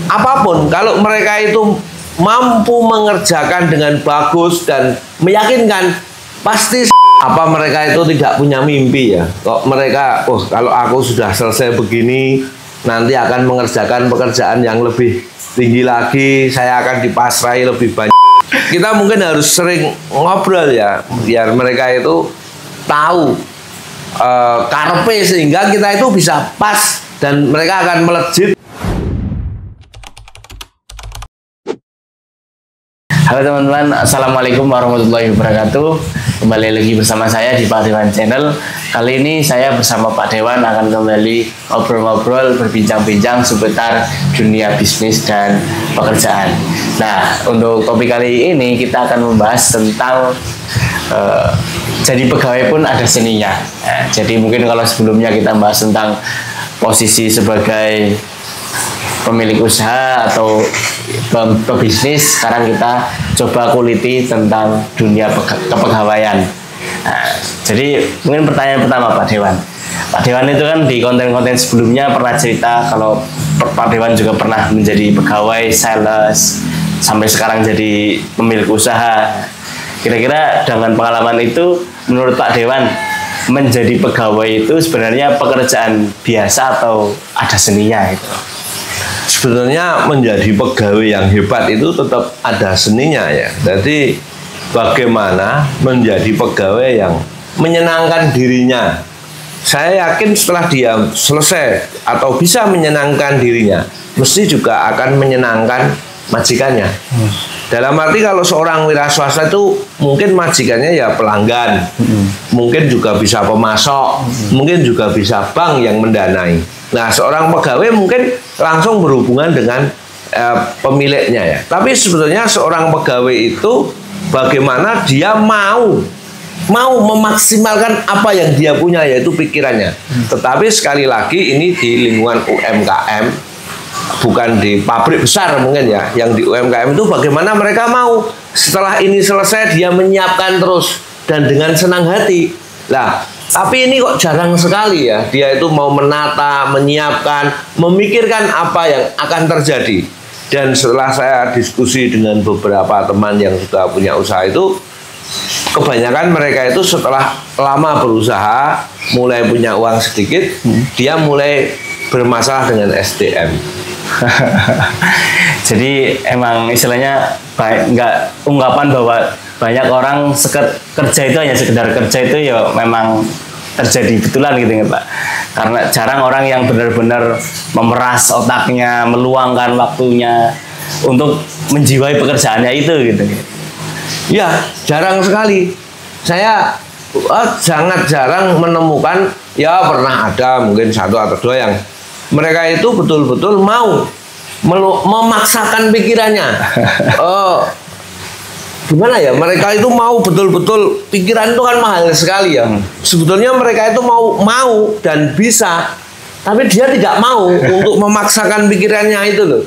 apapun kalau mereka itu mampu mengerjakan dengan bagus dan meyakinkan, pasti apa mereka itu tidak punya mimpi ya. Kok mereka, oh kalau aku sudah selesai begini, nanti akan mengerjakan pekerjaan yang lebih tinggi lagi, saya akan dipasrai lebih banyak. Kita mungkin harus sering ngobrol ya, biar mereka itu tahu karepe, sehingga kita itu bisa pas dan mereka akan melejit. Halo teman-teman, Assalamualaikum warahmatullahi wabarakatuh. Kembali lagi bersama saya di Pak Dewan Channel. Kali ini saya bersama Pak Dewan akan kembali ngobrol-ngobrol, berbincang-bincang seputar dunia bisnis dan pekerjaan. Nah, untuk topik kali ini kita akan membahas tentang jadi pegawai pun ada seninya. Jadi mungkin kalau sebelumnya kita bahas tentang posisi sebagai pemilik usaha atau pebisnis, sekarang kita coba kuliti tentang dunia kepegawaian. Nah, jadi mungkin pertanyaan pertama Pak Dewan. Pak Dewan itu kan di konten-konten sebelumnya pernah cerita kalau Pak Dewan juga pernah menjadi pegawai, sales, sampai sekarang jadi pemilik usaha. Kira-kira dengan pengalaman itu, menurut Pak Dewan, menjadi pegawai itu sebenarnya pekerjaan biasa atau ada seninya itu? Sebenarnya menjadi pegawai yang hebat itu tetap ada seninya ya. Jadi bagaimana menjadi pegawai yang menyenangkan dirinya. Saya yakin setelah dia selesai atau bisa menyenangkan dirinya, mesti juga akan menyenangkan majikannya. Dalam arti kalau seorang wira swasta itu mungkin majikannya ya pelanggan, mungkin juga bisa pemasok, mungkin juga bisa bank yang mendanai. Nah, seorang pegawai mungkin langsung berhubungan dengan pemiliknya ya. Tapi sebetulnya seorang pegawai itu bagaimana dia mau memaksimalkan apa yang dia punya, yaitu pikirannya. Tetapi sekali lagi ini di lingkungan UMKM, bukan di pabrik besar mungkin ya. Yang di UMKM itu bagaimana mereka mau setelah ini selesai dia menyiapkan terus dan dengan senang hati. Lah, tapi ini kok jarang sekali ya, dia itu mau menata, menyiapkan, memikirkan apa yang akan terjadi. Dan setelah saya diskusi dengan beberapa teman yang sudah punya usaha itu, kebanyakan mereka itu setelah lama berusaha, mulai punya uang sedikit, dia mulai bermasalah dengan SDM. Jadi emang istilahnya nggak ungkapan bahwa banyak orang kerja itu hanya sekedar kerja itu ya memang terjadi betulan gitu ya Pak. Karena jarang orang yang benar-benar memeras otaknya, meluangkan waktunya untuk menjiwai pekerjaannya itu gitu. Ya, jarang sekali. Saya sangat jarang menemukan, ya pernah ada mungkin satu atau dua yang mereka itu betul-betul mau memaksakan pikirannya. Gimana ya, mereka itu mau betul-betul, pikiran itu kan mahal sekali ya. Sebetulnya mereka itu mau dan bisa, tapi dia tidak mau untuk memaksakan pikirannya itu loh.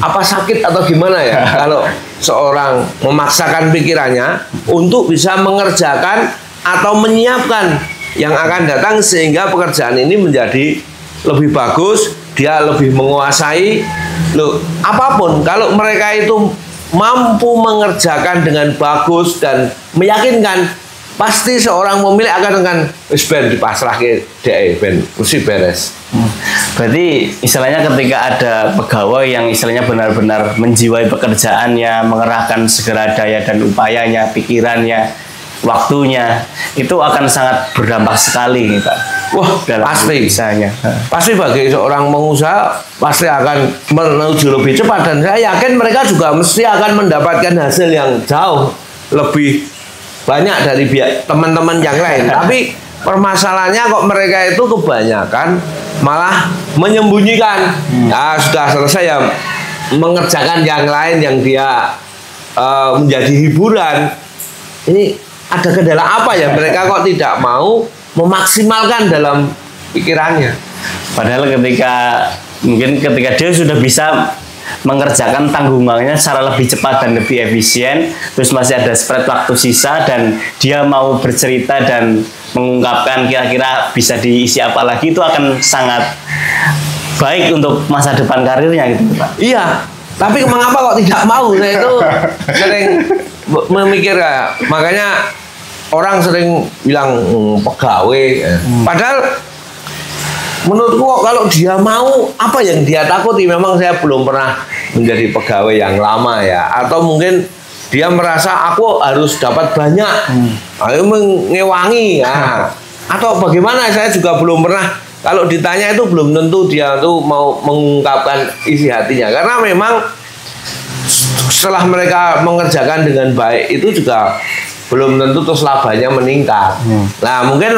Apa sakit atau gimana ya kalau seorang memaksakan pikirannya untuk bisa mengerjakan atau menyiapkan yang akan datang, sehingga pekerjaan ini menjadi lebih bagus, dia lebih menguasai loh. Apapun kalau mereka itu mampu mengerjakan dengan bagus dan meyakinkan, pasti seorang pemilik akan ben dipasrah ke DE ben mesti beres. Berarti istilahnya ketika ada pegawai yang istilahnya benar-benar menjiwai pekerjaannya, mengerahkan segala daya dan upayanya, pikirannya, waktunya, itu akan sangat berdampak sekali Pak. Wah, pasti. Pasti bagi seorang pengusaha pasti akan menuju lebih cepat, dan saya yakin mereka juga mesti akan mendapatkan hasil yang jauh lebih banyak dari teman-teman yang lain. Tapi permasalahannya kok mereka itu kebanyakan malah menyembunyikan. Nah, sudah selesai ya mengerjakan yang lain yang dia menjadi hiburan. Ini ada kendala apa ya, mereka kok tidak mau memaksimalkan dalam pikirannya. Padahal ketika dia sudah bisa mengerjakan tanggungannya secara lebih cepat dan lebih efisien, terus masih ada spread waktu sisa, dan dia mau bercerita dan mengungkapkan kira-kira bisa diisi apa lagi, itu akan sangat baik untuk masa depan karirnya gitu Pak. Iya, tapi mengapa kok tidak mau? Saya itu sering memikir, makanya orang sering bilang pegawai, padahal menurutku kok kalau dia mau, apa yang dia takuti? Memang saya belum pernah menjadi pegawai yang lama ya, atau mungkin dia merasa aku harus dapat banyak, ayo mengewangi ya. Atau bagaimana, saya juga belum pernah. Kalau ditanya itu belum tentu dia tuh mau mengungkapkan isi hatinya, karena memang setelah mereka mengerjakan dengan baik itu juga belum tentu terus labanya meningkat. Nah mungkin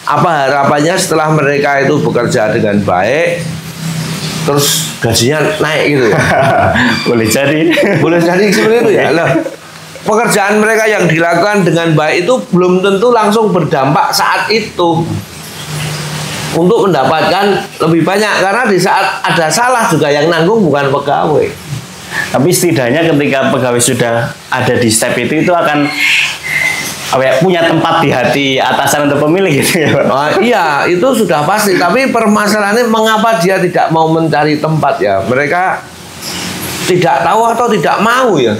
apa harapannya setelah mereka itu bekerja dengan baik terus gajinya naik gitu ya. Boleh jadi seperti itu ya. Nah, pekerjaan mereka yang dilakukan dengan baik itu belum tentu langsung berdampak saat itu untuk mendapatkan lebih banyak, karena di saat ada salah juga yang nanggung bukan pegawai. Tapi setidaknya ketika pegawai sudah ada di step itu akan punya tempat di hati atasan atau pemilik gitu ya Pak. Iya, itu sudah pasti. Tapi permasalahannya mengapa dia tidak mau mencari tempat ya? Mereka tidak tahu atau tidak mau ya.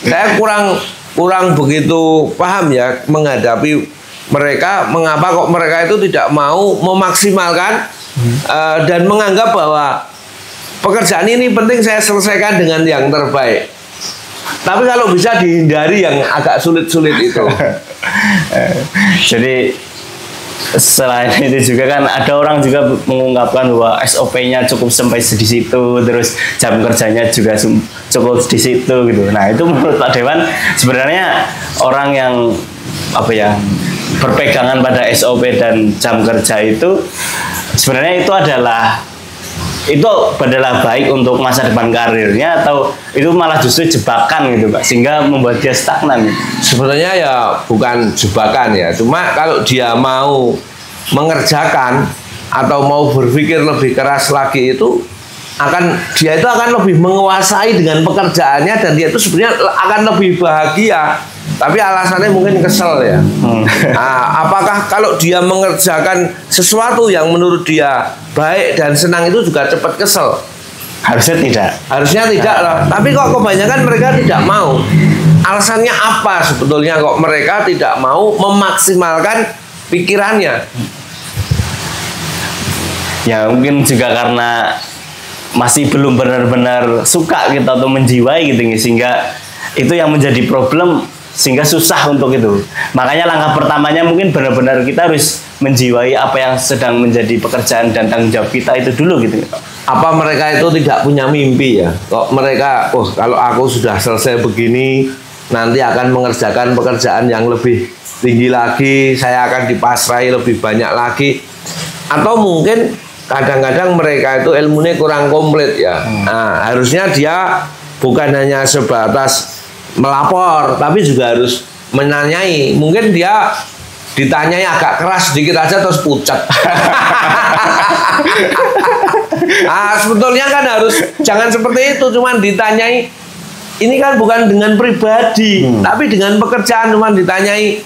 Saya kurang begitu paham ya menghadapi mereka, mengapa kok mereka itu tidak mau memaksimalkan dan menganggap bahwa pekerjaan ini penting saya selesaikan dengan yang terbaik. Tapi kalau bisa dihindari yang agak sulit-sulit itu. Jadi selain itu juga kan ada orang juga mengungkapkan bahwa SOP-nya cukup sampai di situ, terus jam kerjanya juga cukup di situ gitu. Nah itu menurut Pak Dewan sebenarnya orang yang berpegangan pada SOP dan jam kerja itu sebenarnya itu adalah baik untuk masa depan karirnya, atau itu malah justru jebakan gitu Pak, sehingga membuat dia stagnan gitu. Sebenarnya ya bukan jebakan ya, cuma kalau dia mau mengerjakan atau mau berpikir lebih keras lagi itu dia itu akan lebih menguasai dengan pekerjaannya, dan dia itu sebenarnya akan lebih bahagia. Tapi alasannya mungkin kesel ya. Nah, apakah kalau dia mengerjakan sesuatu yang menurut dia baik dan senang itu juga cepat kesel? Harusnya tidak. Harusnya tidak lah. Tapi kok kebanyakan mereka tidak mau. Alasannya apa sebetulnya kok mereka tidak mau memaksimalkan pikirannya? Ya mungkin juga karena masih belum benar-benar suka gitu atau menjiwai gitu, sehingga itu yang menjadi problem, sehingga susah untuk itu. Makanya langkah pertamanya mungkin benar-benar kita harus menjiwai apa yang sedang menjadi pekerjaan dan tanggung jawab kita itu dulu gitu. Apa mereka itu tidak punya mimpi ya? Kok mereka, kalau aku sudah selesai begini, nanti akan mengerjakan pekerjaan yang lebih tinggi lagi, saya akan dipasrai lebih banyak lagi. Atau mungkin kadang-kadang mereka itu ilmunya kurang komplit ya. Nah, harusnya dia bukan hanya sebatas melapor, tapi juga harus menanyai. Mungkin dia ditanyai agak keras sedikit aja terus pucat. Sebetulnya kan harus jangan seperti itu, cuman ditanyai. Ini kan bukan dengan pribadi, tapi dengan pekerjaan, cuman ditanyai.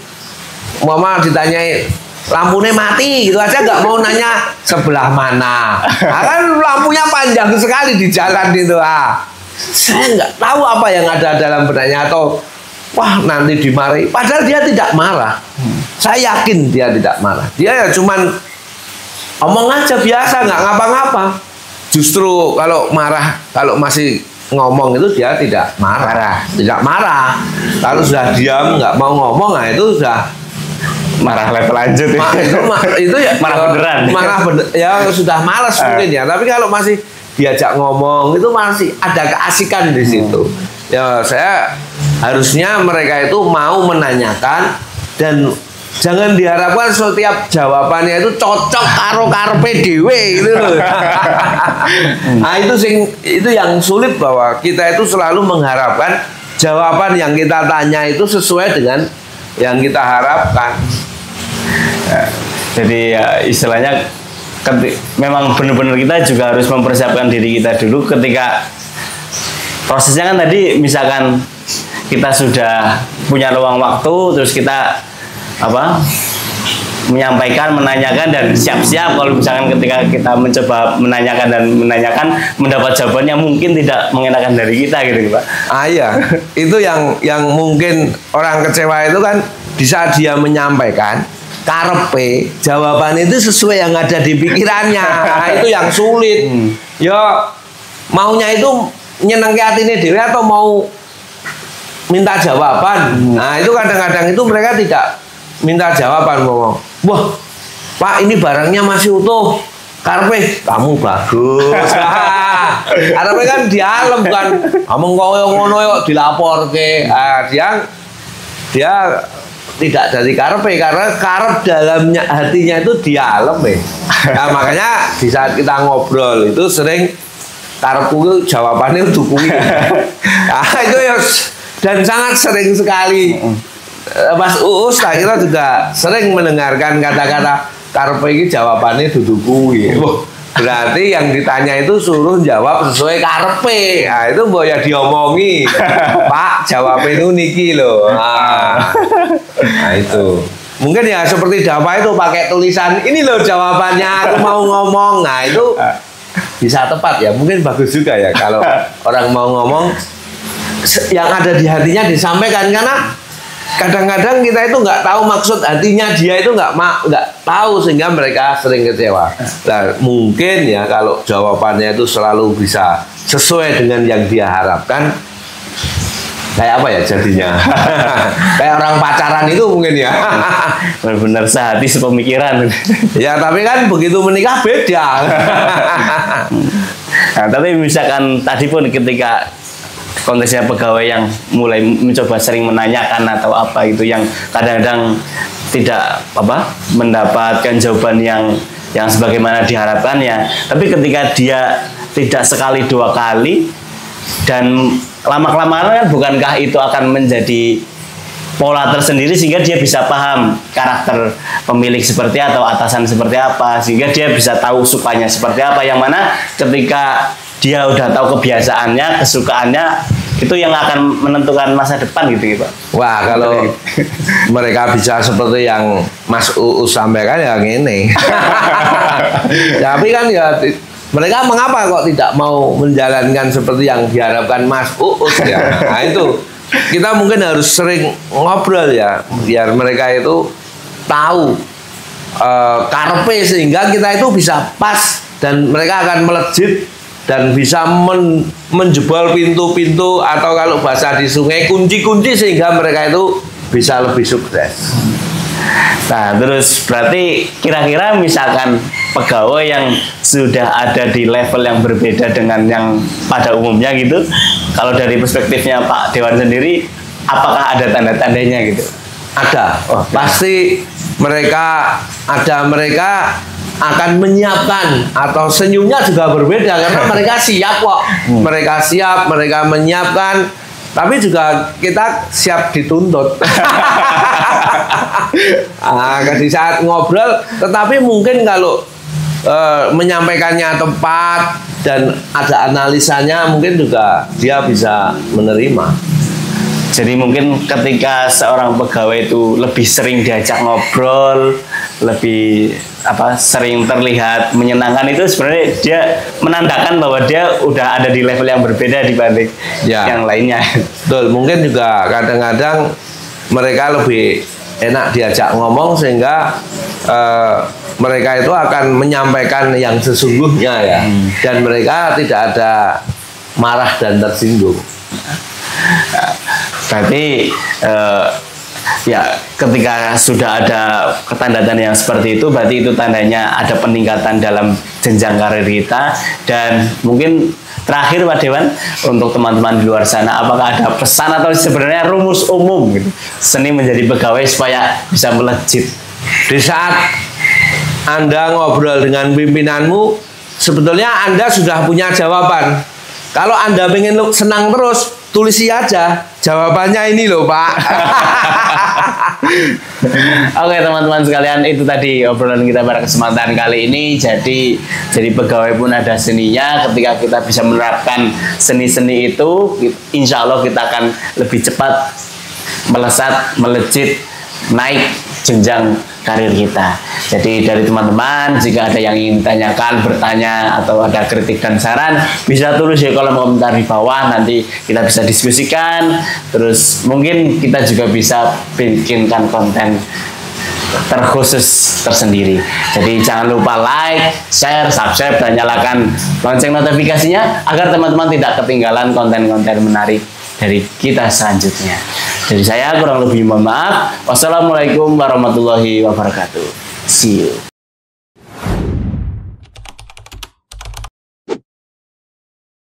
Mama ditanyai lampunya mati gitu aja, nggak mau nanya sebelah mana. Kan lampunya panjang sekali di jalan itu. Saya nggak tahu apa yang ada dalam benaknya, atau wah nanti dimarahi. Padahal dia tidak marah. Saya yakin dia tidak marah. Dia ya cuman omong aja biasa, nggak ngapa-ngapa. Justru kalau marah, kalau masih ngomong itu dia tidak marah. Tidak marah. Kalau sudah diam nggak mau ngomong, nah itu sudah marah level lanjut ya. Itu ya marah beneran. Ya sudah malas mungkin ya. Tapi kalau masih diajak ngomong itu masih ada keasikan di situ. Ya saya harusnya mereka itu mau menanyakan, dan jangan diharapkan setiap jawabannya itu cocok karo karpe dhewe gitu loh. Nah itu yang sulit, bahwa kita itu selalu mengharapkan jawaban yang kita tanya itu sesuai dengan yang kita harapkan. Jadi ya istilahnya memang benar-benar kita juga harus mempersiapkan diri kita dulu ketika prosesnya. Kan tadi misalkan kita sudah punya luang waktu, terus kita menyampaikan, menanyakan, dan siap-siap kalau misalkan ketika kita mencoba menanyakan dan menanyakan mendapat jawaban yang mungkin tidak mengenakan dari kita gitu Pak. Iya, itu yang mungkin orang kecewa itu kan di saat dia menyampaikan karepe jawaban itu sesuai yang ada di pikirannya. Nah, itu yang sulit. Ya maunya itu nyeneng ke hati ini dewe atau mau minta jawaban. Nah itu kadang-kadang itu mereka tidak minta jawaban, ngomong, wah Pak ini barangnya masih utuh, karpe kamu bagus. Karena kan dialem kan, kamu ngono kok dilapor ke, dia tidak dari karpe karena karep dalamnya hatinya itu dialem ya. Nah, makanya di saat kita ngobrol itu sering karepku jawabannya dukung. Nah, itu ya dan sangat sering sekali Mas Uus kita juga sering mendengarkan kata-kata karepe ini jawabannya dudukui. Berarti yang ditanya itu suruh jawab sesuai karepe. Nah, itu mbok ya diomongi. Pak, jawabnya itu niki loh. Nah, itu. Mungkin ya seperti Dapa itu pakai tulisan ini loh jawabannya aku mau ngomong. Nah, itu bisa tepat ya. Mungkin bagus juga ya kalau orang mau ngomong yang ada di hatinya disampaikan, karena kadang-kadang kita itu nggak tahu maksud hatinya dia itu nggak tahu sehingga mereka sering kecewa. Nah, mungkin ya kalau jawabannya itu selalu bisa sesuai dengan yang dia harapkan, kayak apa ya jadinya? Kayak orang pacaran itu mungkin ya. Benar-benar sehati sepemikiran. Ya tapi kan begitu menikah beda. Nah, tapi misalkan tadi pun ketika konteksnya pegawai yang mulai mencoba sering menanyakan atau apa itu yang kadang-kadang tidak mendapatkan jawaban yang sebagaimana diharapkannya, tapi ketika dia tidak sekali dua kali dan lama-kelamaan kan bukankah itu akan menjadi pola tersendiri sehingga dia bisa paham karakter pemilik seperti atau atasan seperti apa, sehingga dia bisa tahu sukanya seperti apa, yang mana ketika dia udah tahu kebiasaannya, kesukaannya, itu yang akan menentukan masa depan gitu Pak. Wah, kalau mereka bisa seperti yang Mas Uus sampaikan ya ini. Tapi kan ya mereka mengapa kok tidak mau menjalankan seperti yang diharapkan Mas Uus ya. Nah, itu kita mungkin harus sering ngobrol ya biar mereka itu tahu karepe sehingga kita itu bisa pas dan mereka akan melejit dan bisa menjebol pintu-pintu atau kalau bahasa di sungai kunci-kunci sehingga mereka itu bisa lebih sukses. Nah, terus berarti kira-kira misalkan pegawai yang sudah ada di level yang berbeda dengan yang pada umumnya gitu, kalau dari perspektifnya Pak Dewan sendiri, apakah ada tanda-tandanya gitu? Ada, pasti mereka akan menyiapkan atau senyumnya juga berbeda karena mereka siap kok. Mereka siap, mereka menyiapkan, tapi juga kita siap dituntut. Di saat ngobrol, tetapi mungkin kalau menyampaikannya tepat dan ada analisanya, mungkin juga dia bisa menerima. Jadi mungkin ketika seorang pegawai itu lebih sering diajak ngobrol, lebih sering terlihat menyenangkan, itu sebenarnya dia menandakan bahwa dia udah ada di level yang berbeda dibanding yang lainnya. Betul, mungkin juga kadang-kadang mereka lebih enak diajak ngomong sehingga mereka itu akan menyampaikan yang sesungguhnya ya, dan mereka tidak ada marah dan tersinggung. Berarti ya ketika sudah ada tanda-tanda yang seperti itu, berarti itu tandanya ada peningkatan dalam jenjang karir kita. Dan mungkin terakhir Pak Dewan, untuk teman-teman di luar sana, apakah ada pesan atau sebenarnya rumus umum gitu, seni menjadi pegawai supaya bisa melejit? Di saat Anda ngobrol dengan pimpinanmu, sebetulnya Anda sudah punya jawaban. Kalau Anda pengen senang terus, tulisi aja jawabannya ini loh Pak. Oke teman-teman sekalian, itu tadi obrolan kita pada kesempatan kali ini. Jadi pegawai pun ada seninya. Ketika kita bisa menerapkan seni-seni itu, insya Allah kita akan lebih cepat melesat, melejit, naik jenjang karir kita. Jadi dari teman-teman, jika ada yang ingin ditanyakan, bertanya, atau ada kritik dan saran, bisa tulis di kolom komentar di bawah, nanti kita bisa diskusikan. Terus mungkin kita juga bisa bikinkan konten terkhusus tersendiri. Jadi jangan lupa like, share, subscribe, dan nyalakan lonceng notifikasinya agar teman-teman tidak ketinggalan konten-konten menarik dari kita selanjutnya. Dari saya kurang lebih mohon maaf. Wassalamualaikum warahmatullahi wabarakatuh. See you.